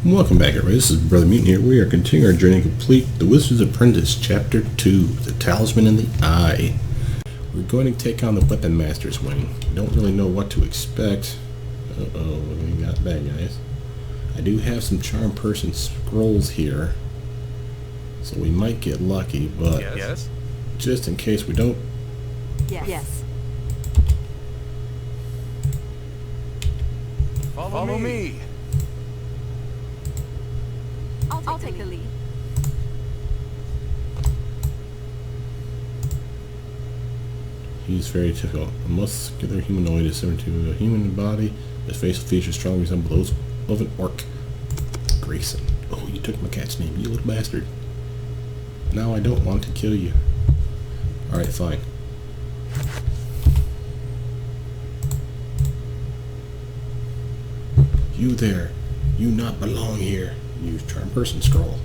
Welcome back, everybody. This is Brothermutant here. We are continuing our journey to complete The Wizard's Apprentice, Chapter 2, The Talisman the Eye. We're going to take on the Weapon Master's wing. Don't really know what to expect. Uh-oh, what do we got back, guys? I do have some Charm Person scrolls here, so we might get lucky, but Yes. just in case we don't... Yes. Follow me. I'll take the lead. He's very typical. A muscular humanoid is similar to a human body. His facial features strongly resemble those of an orc. Grayson. Oh, you took my cat's name, you little bastard. Now I don't want to kill you. Alright, fine. You there. You not belong here. Use Charm Person scroll.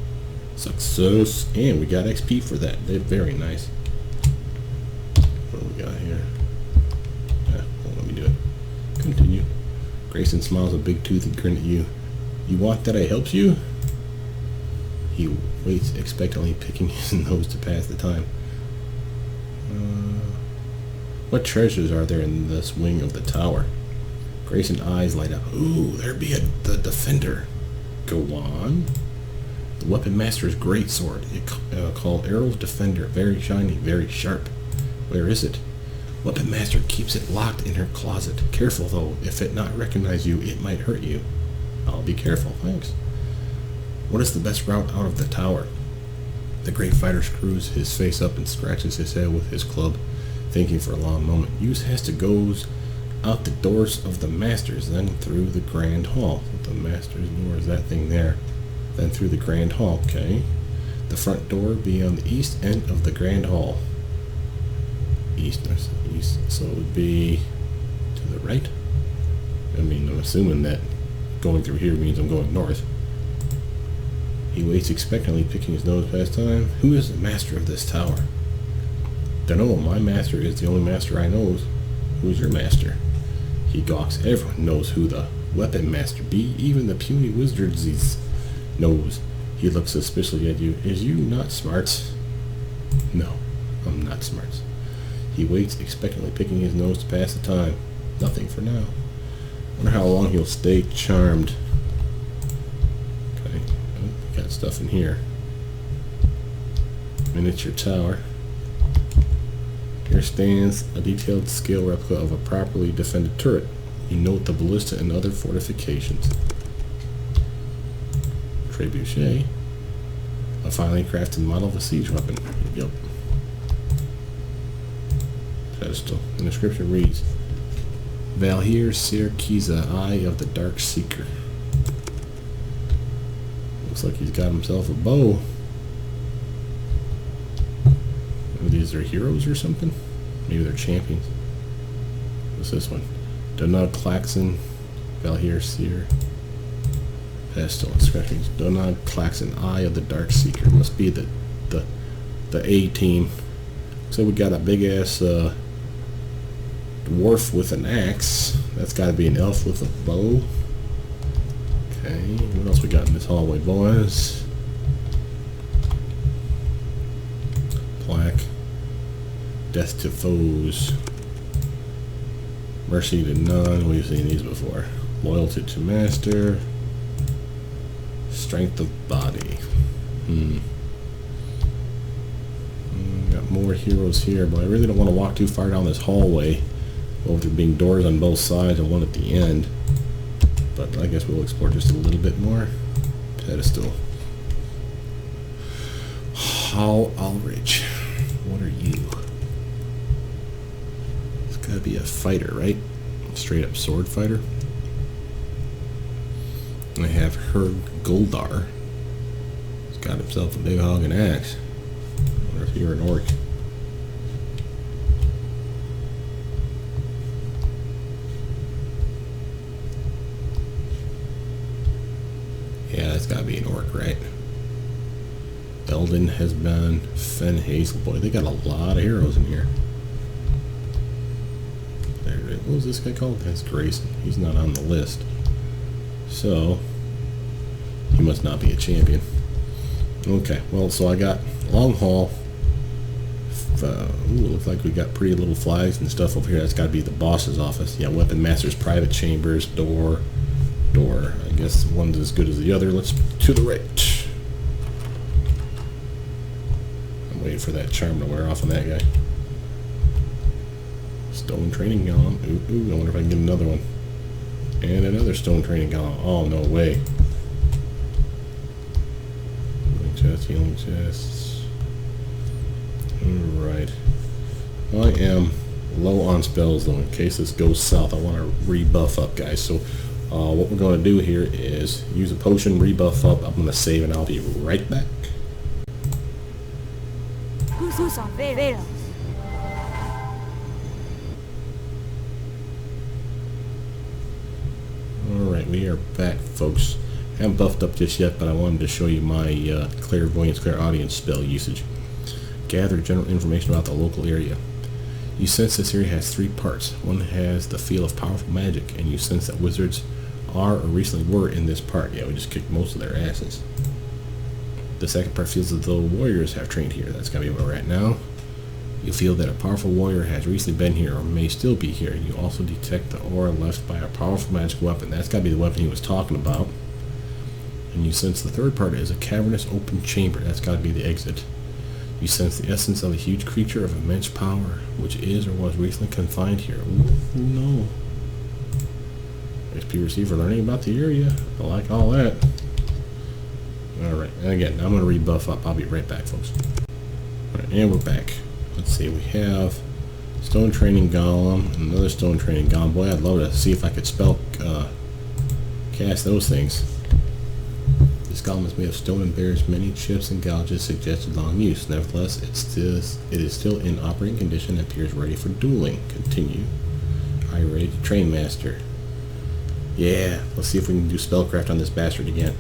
Success. And we got XP for that. They're very nice. What do we got here? Well, let me do it. Continue. Grayson smiles a big toothy grin at you. You want that I helps you? He waits expectantly, picking his nose to pass the time. What treasures are there in this wing of the tower? Grayson's eyes light up. Ooh, there be the defender. Go on. The Weapon Master's great sword. Called Arrow's Defender. Very shiny, very sharp. Where is it? Weapon Master keeps it locked in her closet. Careful though, if it not recognize you, it might hurt you. I'll be careful, thanks. What is the best route out of the tower? The great fighter screws his face up and scratches his head with his club, thinking for a long moment. Use has to goes out the doors of the Masters, then through the Grand Hall. The Masters door is that thing there. Then through the Grand Hall, okay. The front door be on the east end of the Grand Hall. East, so it would be to the right. I mean, I'm assuming that going through here means I'm going north. He waits expectantly, picking his nose past time. Who is the master of this tower? Dunno, my master is the only master I knows. Who's your master? He gawks. Everyone knows who the Weapon Master be. Even the puny wizards knows. He looks suspiciously at you. Is you not smart? No, I'm not smart. He waits expectantly, picking his nose to pass the time. Nothing for now. Wonder how long he'll stay charmed. Okay, oh, got stuff in here. Miniature tower. Here stands a detailed scale replica of a properly defended turret. You note the ballista and other fortifications. Trebuchet. A finely crafted model of a siege weapon. Yep. Pedestal. The inscription reads, Valhir Sir Kiza, Eye of the Dark Seeker. Looks like he's got himself a bow. These are heroes or something? Maybe they're champions. What's this one? Donald Claxon, Valhir Seer. Pestle inscriptions. Donald Claxon, Eye of the Dark Seeker. Must be the A team. So we got a big ass dwarf with an axe. That's got to be an elf with a bow. Okay, what else we got in this hallway, boys? Plaque. Death to foes. Mercy to none. We've seen these before. Loyalty to master. Strength of body. Got more heroes here, but I really don't want to walk too far down this hallway. Well, there being doors on both sides and one at the end. But I guess we'll explore just a little bit more. Pedestal. Hall Ulrich. What are you? It's gotta be a fighter, right? Straight up sword fighter. And I have Herg Goldar. He's got himself a big hog and axe. I wonder if you're an orc. Yeah, that's gotta be an orc, right? Eldon has been Fen Hazelboy. They got a lot of heroes in here. What was this guy called? That's Grayson. He's not on the list. So, He must not be a champion. Okay, well, so I got long haul. Looks like we got pretty little flags and stuff over here. That's got to be the boss's office. Yeah, weapon master's private chambers, door. I guess one's as good as the other. Let's to the right. I'm waiting for that charm to wear off on that guy. Stone training golem. Ooh, I wonder if I can get another one. And another stone training golem. Oh, no way. Healing chests. Alright. I am low on spells, though, in case this goes south. I want to rebuff up, guys. So, what we're going to do here is use a potion, rebuff up. I'm going to save, and I'll be right back. Alright, we are back, folks. Haven't buffed up just yet, but I wanted to show you my clairvoyance, clairaudience spell usage. Gather general information about the local area. You sense this area has 3 parts. One has the feel of powerful magic, and you sense that wizards are or recently were in this part. Yeah, we just kicked most of their asses. The second part feels as though warriors have trained here. That's gotta be where we're at now. You feel that a powerful warrior has recently been here or may still be here. You also detect the aura left by a powerful magic weapon. That's gotta be the weapon he was talking about. And you sense the third part is a cavernous open chamber. That's got to be the exit. You sense the essence of a huge creature of immense power, which is or was recently confined here. Ooh, no. XP receiver learning about the area. I like all that. Alright, and again, I'm going to rebuff up. I'll be right back, folks. Alright, and we're back. Let's see, we have stone training golem, another stone training golem. Boy, I'd love to see if I could spell cast those things. This golem is made of stone and bears many chips and gouges suggested long use. Nevertheless, it is still in operating condition and appears ready for dueling. Continue. Are you ready to train, master? Yeah, let's see if we can do spellcraft on this bastard again.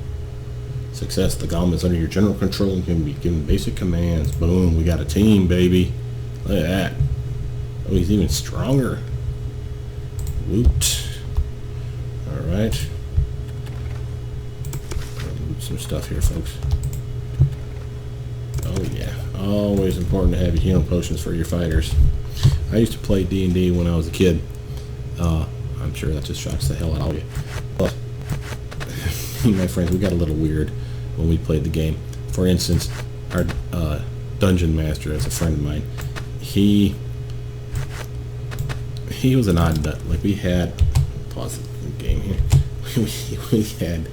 Success. The golem is under your general control and can be given basic commands. Boom, we got a team, baby. Look at that. Oh, he's even stronger. Woot. Alright. Some stuff here, folks. Oh yeah, always important to have your healing potions for your fighters. I used to play D&D when I was a kid. I'm sure that just shocks the hell out of you. But my friends, we got a little weird when we played the game. For instance, our dungeon master, as a friend of mine, he was an odd nut. Like, we had, pause the game here. we had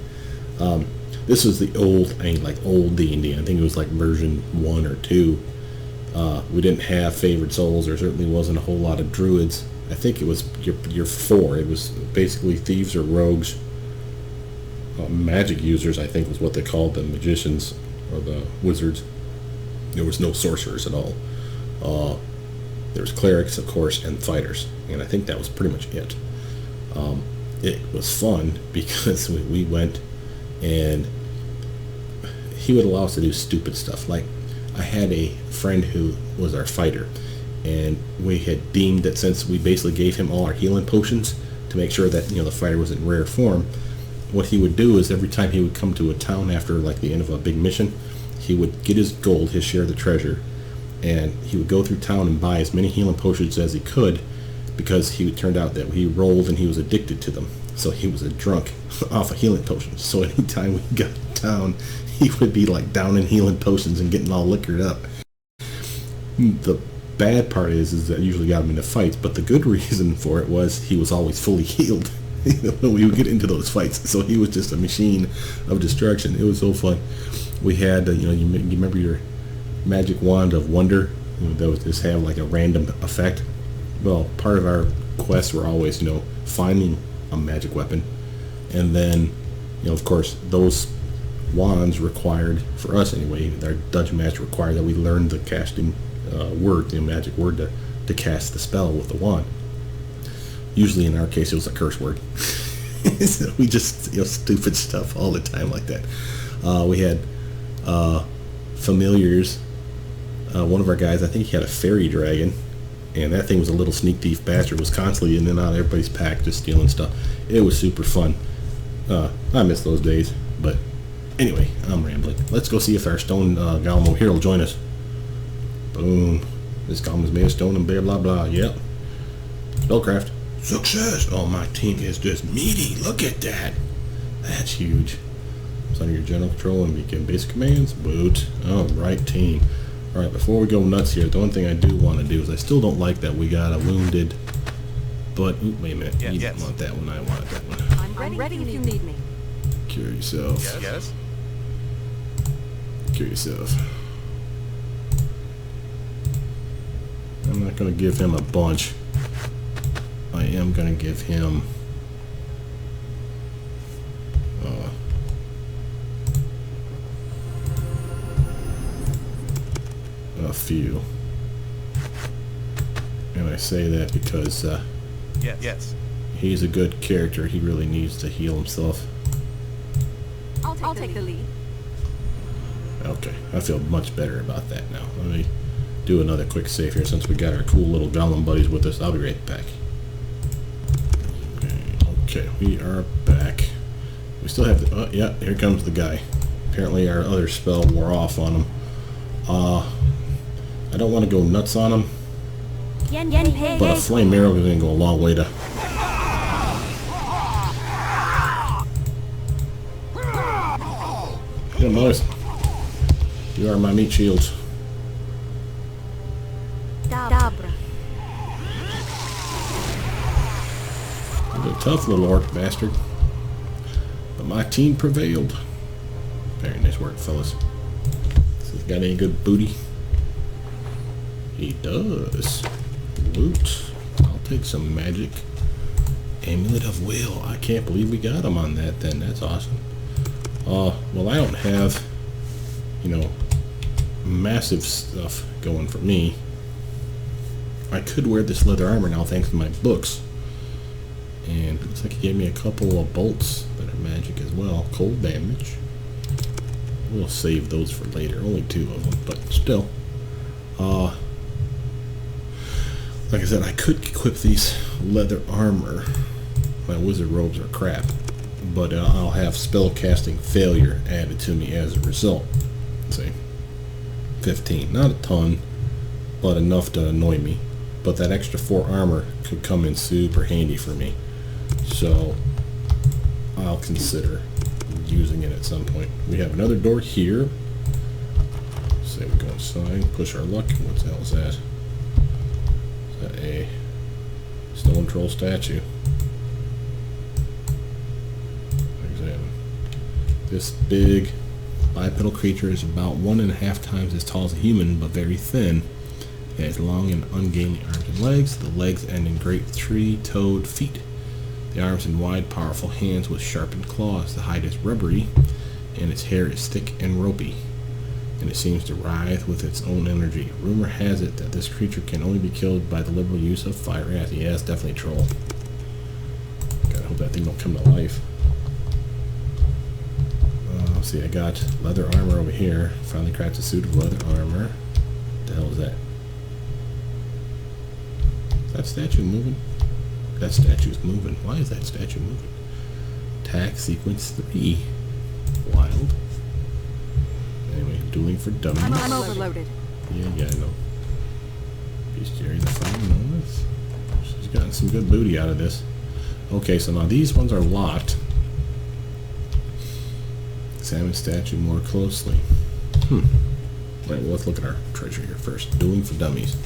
this was the old, old D&D. I think it was like version 1 or 2. We didn't have favored souls. There certainly wasn't a whole lot of druids. I think it was your 4. It was basically thieves or rogues. Magic users, I think, was what they called them. Magicians or the wizards. There was no sorcerers at all. There was clerics, of course, and fighters. And I think that was pretty much it. It was fun because we went and he would allow us to do stupid stuff. Like, I had a friend who was our fighter, and we had deemed that since we basically gave him all our healing potions to make sure that, the fighter was in rare form, what he would do is every time he would come to a town after like the end of a big mission, he would get his gold, his share of the treasure, and he would go through town and buy as many healing potions as he could, because he turned out that he rolled and he was addicted to them. So he was a drunk off of healing potions. So anytime we got to town, he would be like down in healing potions and getting all liquored up. The bad part is that usually got him into fights, but the good reason for it was he was always fully healed when we would get into those fights. So he was just a machine of destruction. It was so fun. We had, you remember your magic wand of wonder? That would just have like a random effect. Well, part of our quests were always, finding a magic weapon, and then, of course, those wands required, for us anyway, our dungeon master required that we learn the casting word, the magic word to cast the spell with the wand. Usually, in our case, it was a curse word. So we just, stupid stuff all the time like that. We had familiars. One of our guys, I think he had a fairy dragon. And that thing was a little sneak thief bastard. Was constantly in and out of everybody's pack, just stealing stuff. It was super fun. I miss those days. But Anyway, I'm rambling. Let's go see if our stone golem over here will join us. Boom. This golem is made of stone and blah blah blah. Yep. Spellcraft. Success! Oh, my team is just meaty. Look at that. That's huge. It's under your general control and begin basic commands. Boot. Alright, team. Alright, before we go nuts here, the one thing I do want to do is I still don't like that we got a wounded. But, wait a minute. You don't want that one. I want that one. I'm ready if you need me. Cure yourself. Yes. Cure yourself. I'm not going to give him a bunch. I am going to give him a few. And I say that because Yes. he's a good character. He really needs to heal himself. I'll take the lead. Okay, I feel much better about that now. Let me do another quick save here since we got our cool little golem buddies with us. I'll be right back. Okay, we are back. We still have the... yeah, here comes the guy. Apparently our other spell wore off on him. I don't want to go nuts on him, but a flame arrow is going to go a long way to... Good noise. You are my meat shields. You're a tough little orc bastard. But my team prevailed. Very nice work, fellas. This has got any good booty? He does. Loot. I'll take some magic. Amulet of Will. I can't believe we got him on that then. That's awesome. Well, I don't have, massive stuff going for me. I could wear this leather armor now thanks to my books. And it looks like he gave me a couple of bolts that are magic as well. Cold damage. We'll save those for later. Only 2 of them, but still. Like I said, I could equip these leather armor. My wizard robes are crap. But I'll have spell casting failure added to me as a result. Let's see. 15. Not a ton, but enough to annoy me. But that extra 4 armor could come in super handy for me. So I'll consider using it at some point. We have another door here. Say we go inside, push our luck. What the hell is that? Is that a stone troll statue? This big bipedal creature is about 1.5 times as tall as a human, but very thin. It has long and ungainly arms and legs. The legs end in great 3-toed feet. The arms and wide, powerful hands with sharpened claws. The hide is rubbery, and its hair is thick and ropey, and it seems to writhe with its own energy. Rumor has it that this creature can only be killed by the liberal use of fire. Yeah, it's definitely a troll. God, I hope that thing don't come to life. Let's see, I got leather armor over here. Finally crafted a suit of leather armor. What the hell is that? Is that statue moving? That statue's moving. Why is that statue moving? Attack sequence 3. Wild. Anyway, dueling for dummies. I'm overloaded. Yeah, I know. Bestiary the Fire Noise. She's gotten some good booty out of this. Okay, so now these ones are locked. Examine statue more closely. Right, well, let's look at our treasure here first. Dueling for Dummies.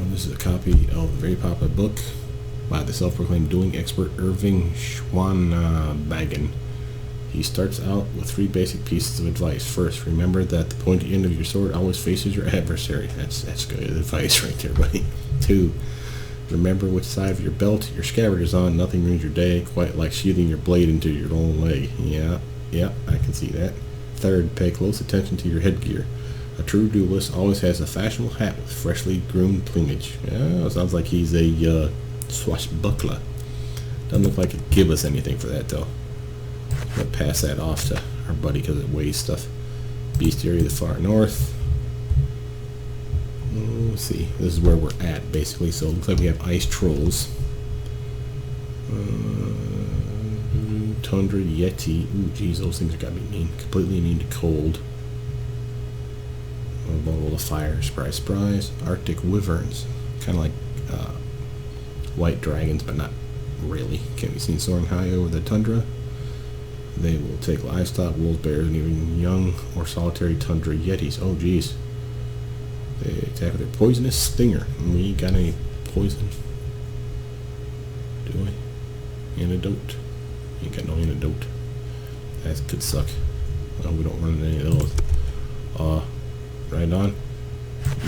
This is a copy of the very popular book by the self-proclaimed dueling expert Irving Schwanbagen. He starts out with 3 basic pieces of advice. First, remember that the pointy end of your sword always faces your adversary. That's good advice right there, buddy. 2, remember which side of your belt your scabbard is on. Nothing ruins your day quite like sheathing your blade into your own leg. Yeah, I can see that. 3rd, pay close attention to your headgear. A true duelist always has a fashionable hat with freshly groomed plumage. Yeah, sounds like he's a swashbuckler. Doesn't look like it'd give us anything for that, though. I'm going to pass that off to our buddy because it weighs stuff. Bestiary of the Far North. Let's see. This is where we're at, basically. So it looks like we have ice trolls. Tundra Yeti. Ooh, geez, those things are gotta be mean. Completely immune to cold. Vulnerable to fire. Surprise, surprise. Arctic wyverns. Kind of like white dragons, but not really. Can be seen soaring high over the tundra. They will take livestock, wolves, bears, and even young or solitary tundra yetis. Oh, geez. They attack with their poisonous stinger. We got any poison? Do I? Antidote? Ain't got no antidote. That could suck. Well, we don't run into any of those. Right on.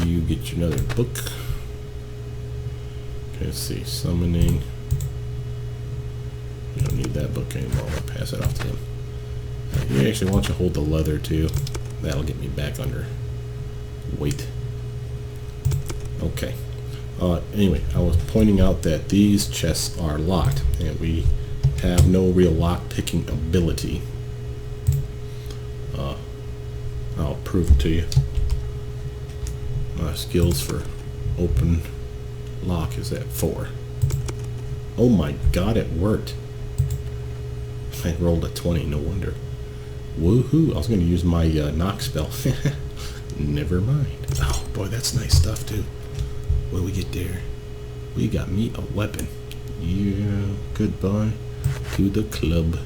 You get you another book. Okay, let's see. Summoning. You don't need that book anymore. I'll pass it off to him. You actually want to hold the leather too. That'll get me back under weight. Okay. Anyway, I was pointing out that these chests are locked, and we have no real lock-picking ability. I'll prove it to you. My skills for open lock is at 4. Oh my god, it worked. I rolled a 20, no wonder. Woohoo! I was going to use my knock spell. Never mind. Oh boy, that's nice stuff too. What do we get there? We got me a weapon. Yeah, goodbye to the club.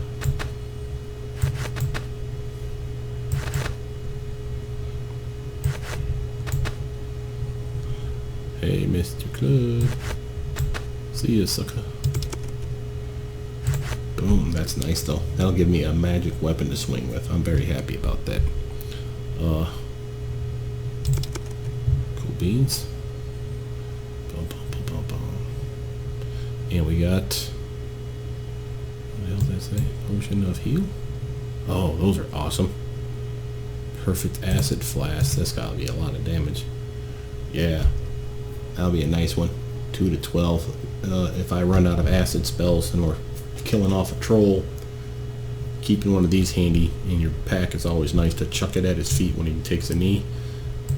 Hey, Mr. Club. See ya, sucker. Boom, that's nice though. That'll give me a magic weapon to swing with. I'm very happy about that. Cool beans. Bum, bum, bum, bum, bum. And we got, what the hell did I say? Potion of heal? Oh, those are awesome. Perfect acid flask. That's gotta be a lot of damage. Yeah, that'll be a nice one. 2 to 12. If I run out of acid spells and we're killing off a troll, keeping one of these handy in your pack is always nice to chuck it at his feet when he takes a knee.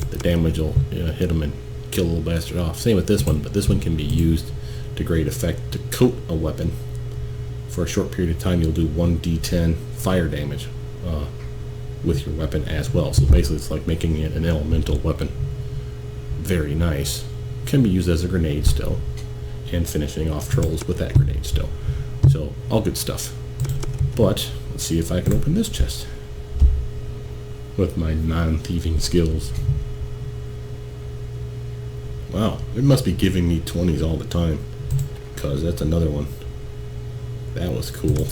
The damage will hit him and kill a little bastard off. Same with this one, but this one can be used to great effect to coat a weapon. For a short period of time, you'll do 1d10 fire damage with your weapon as well. So basically, it's like making it an elemental weapon. Very nice. Can be used as a grenade still, and finishing off trolls with that grenade still. So, all good stuff. But, let's see if I can open this chest with my non-thieving skills. Wow, it must be giving me 20s all the time, because that's another one. That was cool.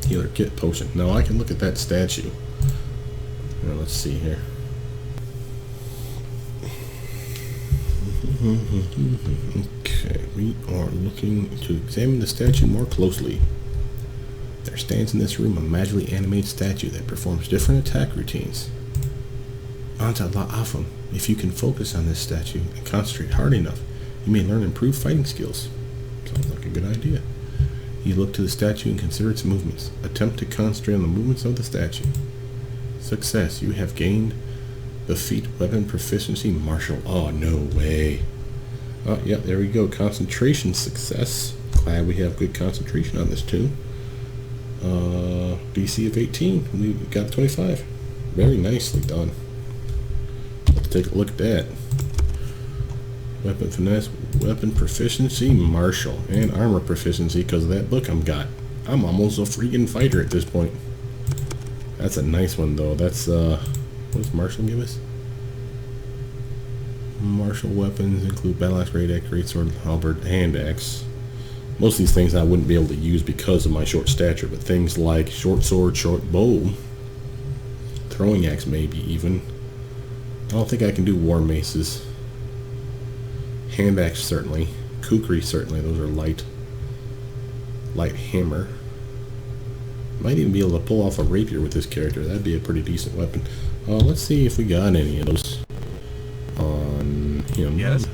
Healer kit potion. Now I can look at that statue. Now, let's see here. Okay, we are looking to examine the statue more closely. There stands in this room a magically animated statue that performs different attack routines. Anta La'afam. If you can focus on this statue and concentrate hard enough, you may learn improved fighting skills. Sounds like a good idea. You look to the statue and consider its movements. Attempt to concentrate on the movements of the statue. Success. You have gained the feat weapon proficiency martial. Oh, no way. Oh, yeah, there we go. Concentration success. Glad we have good concentration on this too. DC of 18. We got 25. Very nicely done. Let's take a look at that. Weapon finesse, weapon proficiency, martial, and armor proficiency because of that book I'm got. I'm almost a freaking fighter at this point. That's a nice one though. That's what does martial give us? Martial weapons include battle axe, great axe, great sword, halberd, hand axe. Most of these things I wouldn't be able to use because of my short stature, but things like short sword, short bow, throwing axe maybe even. I don't think I can do war maces. Hand axe certainly. Kukri certainly. Those are light. Light hammer. Might even be able to pull off a rapier with this character. That'd be a pretty decent weapon. Let's see if we got any of those on him. Yes.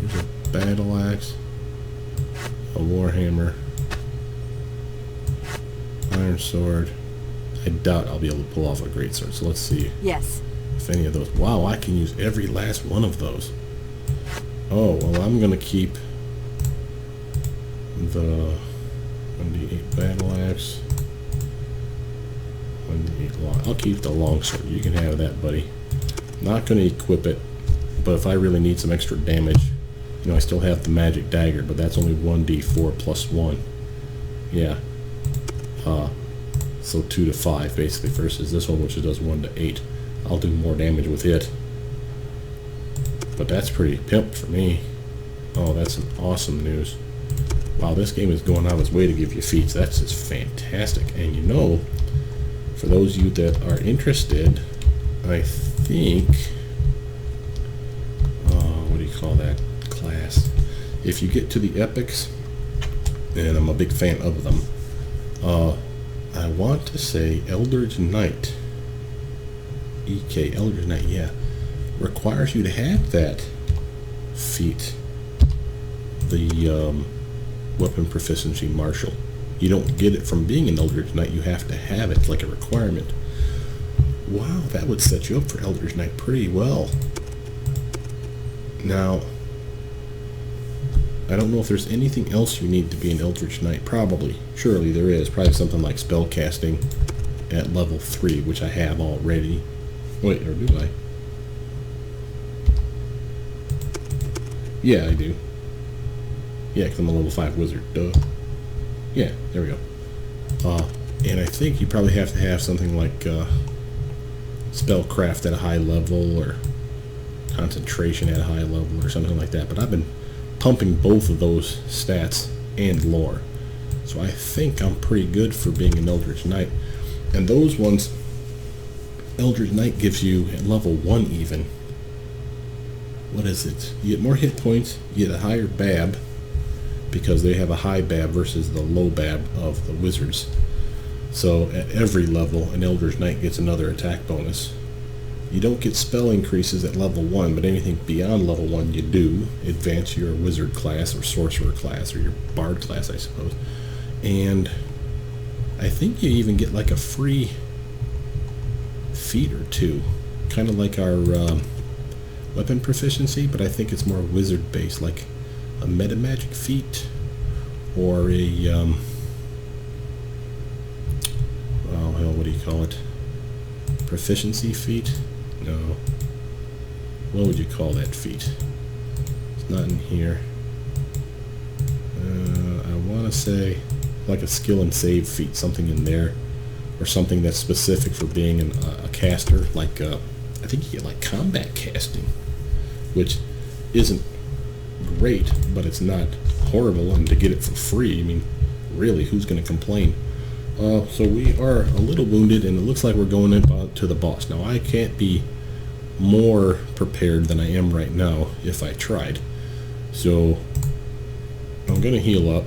There's a battle axe, a warhammer, iron sword. I doubt I'll be able to pull off a great sword. So let's see Yes. if any of those. Wow, I can use every last one of those. Oh well, I'm gonna keep the 1d8 battle axe, 1d8 long. I'll keep the longsword. You can have that, buddy. Not going to equip it, but if I really need some extra damage, you know, I still have the magic dagger, but that's only 1d4 plus 1. Yeah. So 2 to 5 basically versus this one, which does 1 to 8. I'll do more damage with it. But that's pretty pimped for me. Oh, that's some awesome news. Wow, this game is going out of its way to give you feats. That's just fantastic. And you know, for those of you that are interested, I think, what do you call that class? If you get to the epics, and I'm a big fan of them, I want to say Eldritch Knight, EK, Eldritch Knight, yeah, requires you to have that feat, the weapon proficiency martial. You don't get it from being an Eldritch Knight, you have to have it like a requirement. Wow, that would set you up for Eldritch Knight pretty well. Now, I don't know if there's anything else you need to be an Eldritch Knight. Probably. Surely there is. Probably something like spell casting at level 3, which I have already. Wait, or do I? Yeah, I do. Yeah, because I'm a level 5 wizard. Duh. Yeah, there we go. And I think you probably have to have something like spellcraft at a high level, or concentration at a high level, or something like that. But I've been pumping both of those stats and lore, so I think I'm pretty good for being an Eldritch Knight. And those ones, Eldritch Knight gives you at level 1 even, what is it, you get more hit points, you get a higher BAB, because they have a high BAB versus the low BAB of the wizards. So at every level, an Eldritch Knight gets another attack bonus. You don't get spell increases at level 1, but anything beyond level 1 you do. Advance your wizard class or sorcerer class or your bard class, I suppose. And I think you even get like a free feat or two. Kind of like our weapon proficiency, but I think it's more wizard based, like a meta magic feat or a oh hell, what do you call it? Proficiency feat? No. What would you call that feat? It's not in here. I want to say like a skill and save feat, something in there, or something that's specific for being a caster. Like I think you get like combat casting, which isn't great, but it's not horrible, and to get it for free, I mean, really, who's going to complain? So we are a little wounded, and it looks like we're going in to the boss. Now, I can't be more prepared than I am right now if I tried. So I'm going to heal up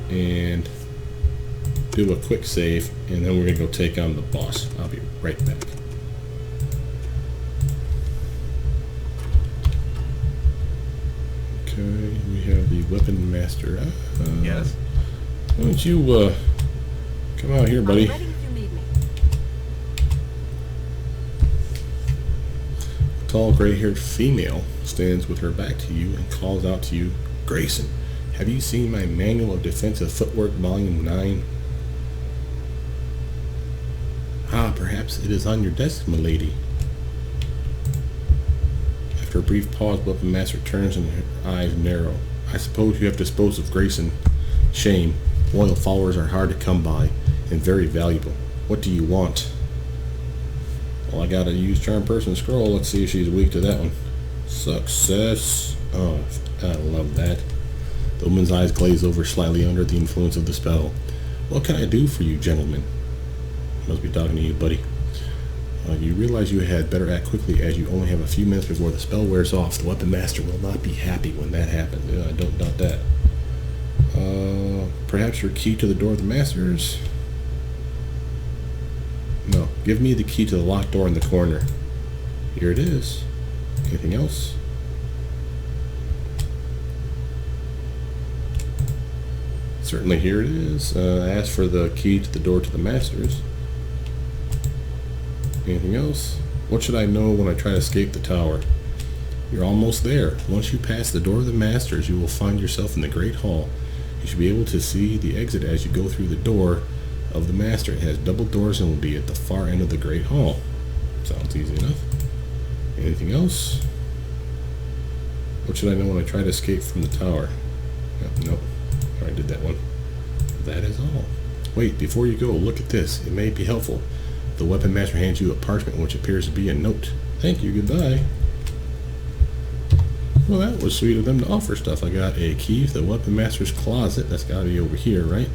and do a quick save, and then we're going to go take on the boss. I'll be right back. Okay, we have the weapon master. Yes. Why don't you come out here, buddy? I'm ready if you need me. A tall, gray-haired female stands with her back to you and calls out to you, "Grayson, have you seen my Manual of Defensive Footwork, Volume 9? Ah, perhaps it is on your desk, milady." After a brief pause, Weapon Master turns and her eyes narrow. "I suppose you have disposed of Grayson. Shame. Loyal followers are hard to come by and very valuable. What do you want?" Well, I gotta use Charm Person Scroll. Let's see if she's weak to that one. Success. Oh, I love that. The woman's eyes glaze over slightly under the influence of the spell. "What can I do for you, gentlemen?" Must be talking to you, buddy. You realize you had better act quickly, as you only have a few minutes before the spell wears off. The Weapon Master will not be happy when that happens. Yeah, I don't doubt that. Perhaps your key to the door of the Masters? No. Give me the key to the locked door in the corner. Here it is. Anything else? Certainly, here it is. Ask for the key to the door to the Masters. Anything else? What should I know when I try to escape the tower? You're almost there. Once you pass the door of the Masters, you will find yourself in the Great Hall. You should be able to see the exit as you go through the door of the Master. It has double doors and will be at the far end of the Great Hall. Sounds easy enough. Anything else? What should I know when I try to escape from the tower? Nope. Already did that one. That is all. Wait, before you go, look at this. It may be helpful. The Weapon Master hands you a parchment which appears to be a note. Thank you, goodbye. Well, that was sweet of them to offer stuff. I got a key to the Weapon Master's closet. That's got to be over here, right?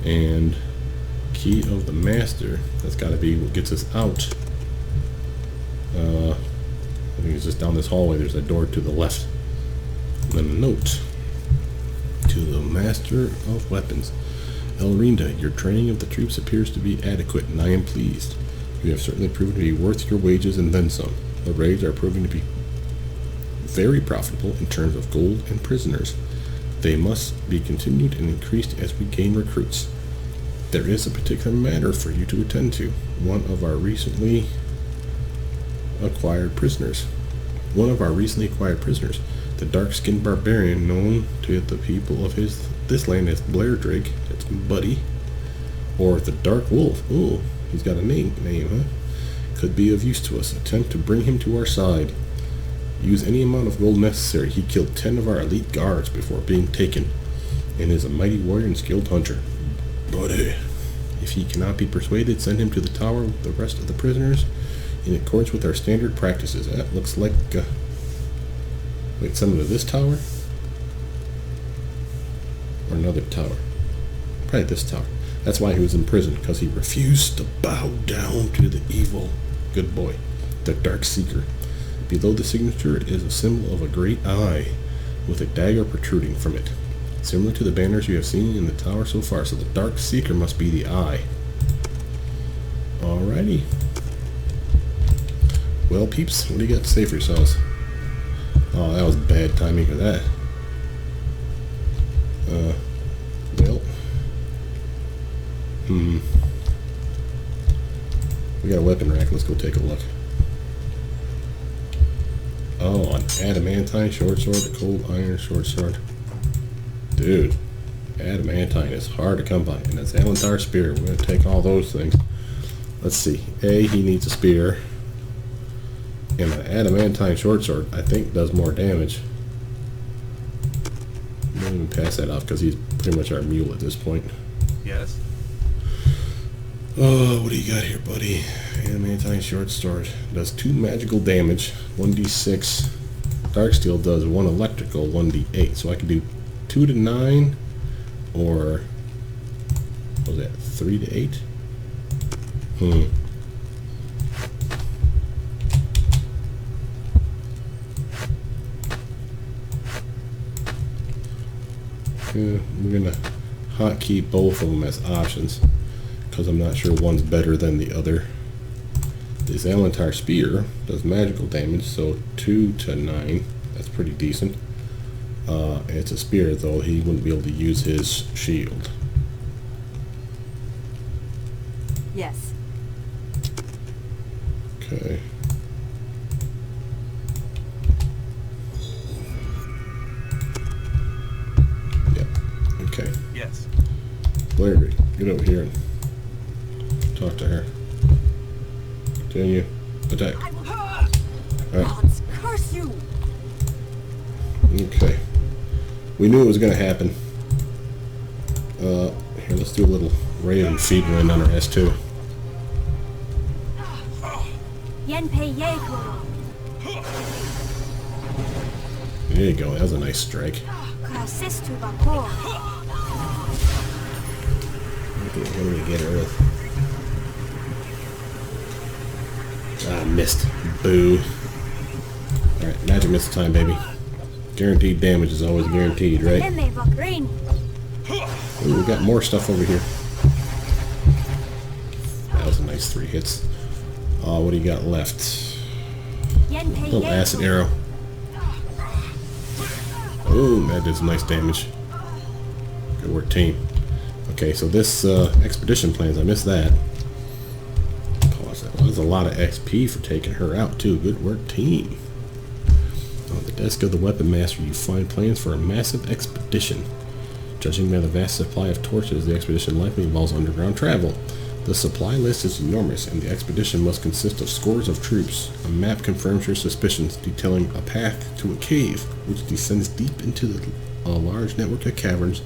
And key of the Master. That's got to be what gets us out. I think it's just down this hallway. There's a door to the left. And then a note. To the Master of Weapons. Elrinda, your training of the troops appears to be adequate, and I am pleased. You have certainly proven to be worth your wages and then some. The raids are proving to be very profitable in terms of gold and prisoners. They must be continued and increased as we gain recruits. There is a particular matter for you to attend to. One of our recently acquired prisoners. The dark-skinned barbarian known to the people of this land as Blair Drake, that's Buddy, or the Dark Wolf. Ooh, he's got a name, huh? Could be of use to us. Attempt to bring him to our side. Use any amount of gold necessary. He killed 10 of our elite guards before being taken, and is a mighty warrior and skilled hunter. Buddy. If he cannot be persuaded, send him to the tower with the rest of the prisoners in accordance with our standard practices. That looks like... wait, send him to this tower? Or another tower? Probably this tower. That's why he was in prison, because he refused to bow down to the evil good boy, the Dark Seeker. Below the signature is a symbol of a great eye with a dagger protruding from it, similar to the banners you have seen in the tower so far. So the Dark Seeker must be the eye. Alrighty. Well, peeps, what do you got to say for yourselves? Oh, that was bad timing for that. Well. We got a weapon rack. Let's go take a look. Oh, an adamantine short sword, a cold iron short sword. Dude, adamantine is hard to come by. And a Zalantar spear. We're going to take all those things. Let's see. A, he needs a spear. And an adamantine short sword, I think, does more damage. I'm not even pass that off because he's pretty much our mule at this point. Yes. Oh, what do you got here, buddy? Adamantine short sword does 2 magical damage, 1d6. Darksteel does 1 electrical, 1d8. So I can do 2 to 9, or what was that? 3 to 8. We're gonna hotkey both of them as options because I'm not sure one's better than the other. The Zalantar spear does magical damage, so 2 to 9. That's pretty decent. It's a spear, though. He wouldn't be able to use his shield. Yes. Okay. Yep. Okay. Yes. Larry, get over here and talk to her. Continue. Attack. Alright. Gods curse you! Okay. We knew it was going to happen. Here, let's do a little Raven feed wind on our S2. There you go. That was a nice strike. What do we get her with? Ah, missed. Boo. Alright, magic missile time, baby. Guaranteed damage is always guaranteed, right? Ooh, we got more stuff over here. That was a nice 3 hits. What do you got left? Little acid arrow. Ooh, that did some nice damage. Good work, team. Okay, so this expedition plans, I missed that. That was a lot of XP for taking her out, too. Good work, team. On the desk of the Weapon Master, you find plans for a massive expedition. Judging by the vast supply of torches, the expedition likely involves underground travel. The supply list is enormous, and the expedition must consist of scores of troops. A map confirms your suspicions, detailing a path to a cave, which descends deep into a large network of caverns,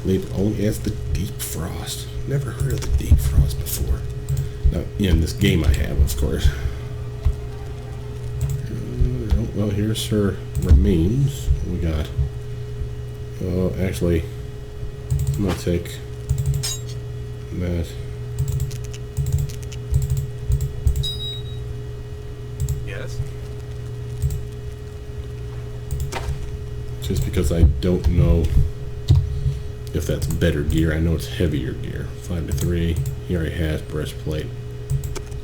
labeled only as the Deep Frost. Never heard of the Deep Frost before. Now, in this game I have, of course. Well, here's her remains. What we got? Oh, actually, I'm gonna take that. Yes. Just because I don't know if that's better gear. I know it's heavier gear. 5 to 3. He already has breastplate.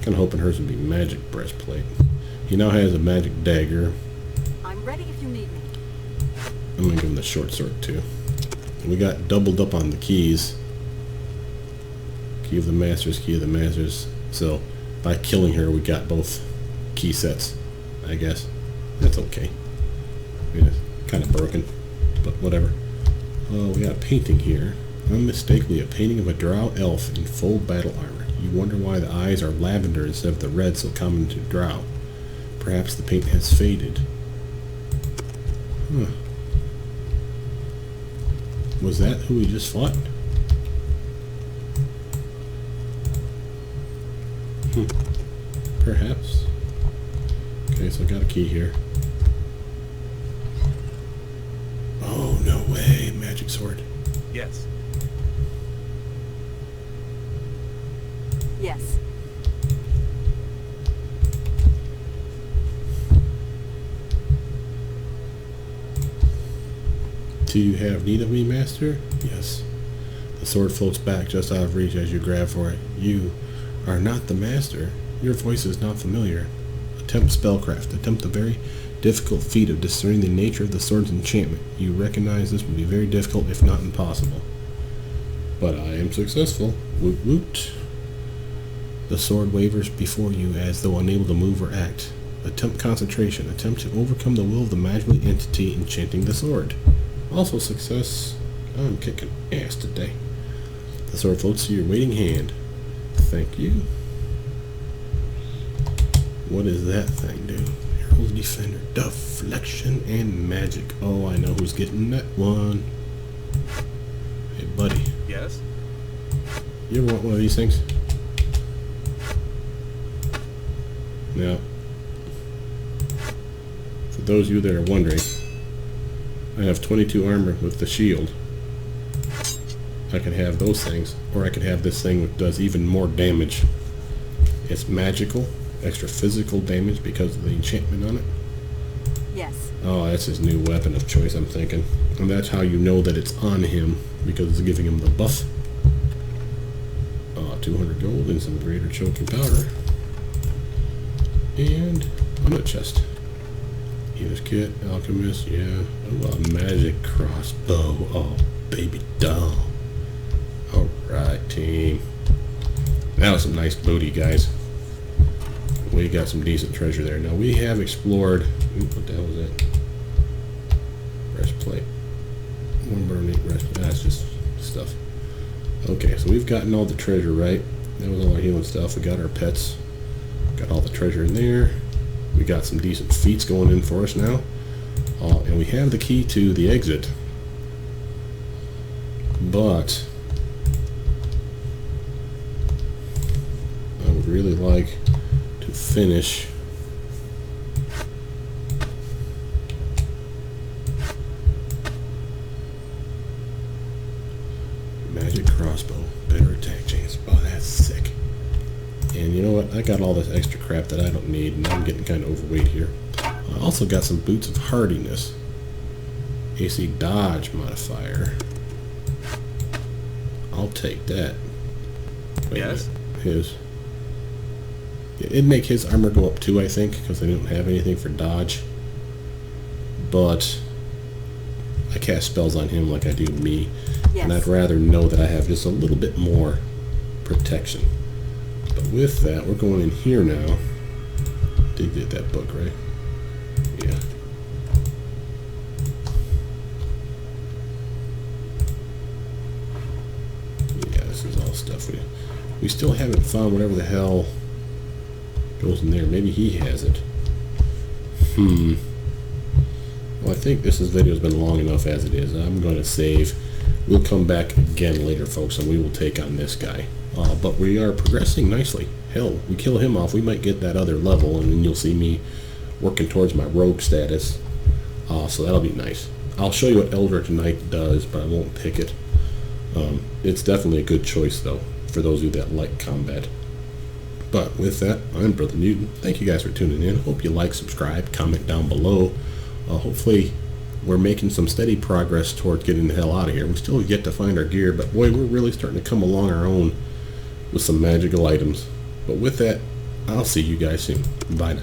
Kind of hoping hers would be magic breastplate. He now has a magic dagger. I'm ready if you need me. I'm gonna give him the short sword too. We got doubled up on the keys. Key of the Masters, Key of the Masters. So by killing her, we got both key sets. I guess that's okay. Yeah, kind of broken, but whatever. We got a painting here. Unmistakably a painting of a drow elf in full battle armor. You wonder why the eyes are lavender instead of the red so common to drow. Perhaps the paint has faded. Huh. Was that who we just fought? Perhaps. Okay, so I got a key here. Oh, no way. Magic sword. Yes. Yes. Do you have need of me, Master? Yes. The sword floats back just out of reach as you grab for it. You are not the Master. Your voice is not familiar. Attempt spellcraft. Attempt the very difficult feat of discerning the nature of the sword's enchantment. You recognize this would be very difficult, if not impossible. But I am successful. Woot woot. The sword wavers before you as though unable to move or act. Attempt concentration. Attempt to overcome the will of the magical entity enchanting the sword. Also success. I'm kicking ass today. The sword floats to your waiting hand. Thank you. What does that thing do? Herald Defender. Deflection and magic. Oh, I know who's getting that one. Hey, buddy. Yes. You ever want one of these things? Now, for those of you that are wondering, I have 22 armor with the shield. I can have those things, or I can have this thing which does even more damage. It's magical, extra physical damage because of the enchantment on it. Yes. Oh, that's his new weapon of choice, I'm thinking. And that's how you know that it's on him, because it's giving him the buff. 200 gold and some greater choking powder. And another chest. Healer's kit, alchemist, yeah. Oh, a magic crossbow. Oh, baby doll. Alright, team. That was some nice booty, guys. We got some decent treasure there. Now, we have explored... Ooh, what the hell was that? Breastplate. One burning breastplate. That's just stuff. Okay, so we've gotten all the treasure, right? That was all our healing stuff. We got our pets. Got all the treasure in there. We got some decent feats going in for us now. And we have the key to the exit. But I would really like to finish magic crossbow. Better attack chance. Oh, that's sick. And you know what? I got all this extra crap that I don't need, and I'm getting kind of overweight here. I also got some boots of hardiness. AC dodge modifier. I'll take that. Wait Yes. His. It'd make his armor go up too, I think, because I don't have anything for dodge. But I cast spells on him like I do me. Yes. And I'd rather know that I have just a little bit more protection. But with that, we're going in here now. Did get that book, right? Yeah. stuff. We still haven't found whatever the hell goes in there. Maybe he has it. Well, I think this video's been long enough as it is. I'm going to save. We'll come back again later, folks, and we will take on this guy. But we are progressing nicely. Hell, we kill him off, we might get that other level, and then you'll see me working towards my rogue status. So that'll be nice. I'll show you what Eldritch Knight does, but I won't pick it. It's definitely a good choice, though, for those of you that like combat. But with that, I'm Brothermutant. Thank you guys for tuning in. Hope you like, subscribe, comment down below. Hopefully we're making some steady progress towards getting the hell out of here. We still yet to find our gear, but boy, we're really starting to come along our own with some magical items. But with that, I'll see you guys soon. Bye now.